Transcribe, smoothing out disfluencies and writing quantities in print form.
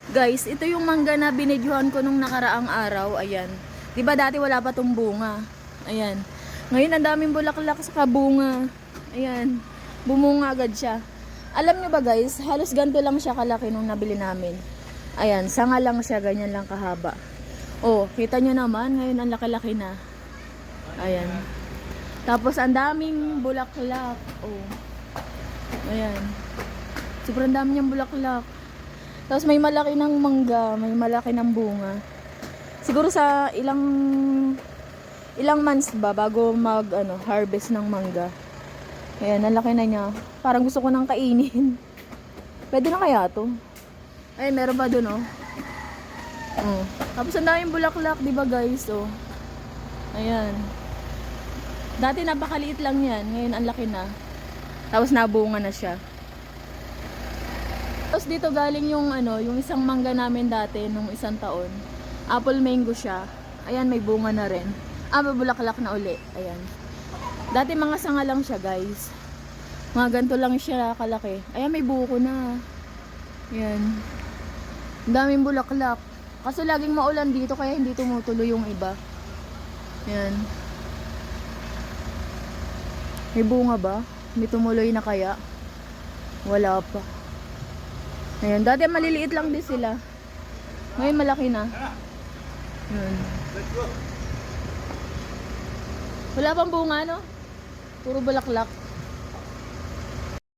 Guys, ito yung mangga na binidyohan ko nung nakaraang araw. Ayan. 'Di ba dati wala pa tong bunga? Ayan. Ngayon ang daming bulaklak sa bunga. Ayan. Bumunga agad siya. Alam nyo ba guys, halos ganito lang siya kalaki nung nabili namin. Ayan, sanga lang siya, ganyan lang kahaba. Oh, kita nyo naman, ngayon ang laki-laki na. Ayan. Tapos ang daming bulaklak. Oh. Ayan. Sobrang dami niyang bulaklak. Tapos may malaki ng mangga, may malaki ng bunga. Siguro sa ilang months ba bago harvest ng mangga. Ayan, ang laki na niya. Parang gusto ko nang kainin. Pwede na kaya to? Ay, meron pa dun, oh. Oh. Tapos ang daming bulaklak, di ba guys? Oh. Ayan. Dati napakaliit lang yan. Ngayon ang laki na. Tapos nabunga na siya. Tapos dito galing yung yung isang mangga namin dati nung isang taon. Apple mango siya. Ayan, may bunga na rin. May bulaklak na uli. Ayan. Dati mga sanga lang siya, guys. Mga ganito lang siya kalaki. Ayan, may buko na. Ayan. Ang daming bulaklak. Kaso laging maulan dito kaya hindi tumutuloy yung iba. Ayan. May bunga ba? Hindi tumuloy na kaya? Wala pa. Ayan. Dati maliliit lang din sila. Ngayon malaki na. Ayan. Wala pang bunga, no? Puro bulaklak.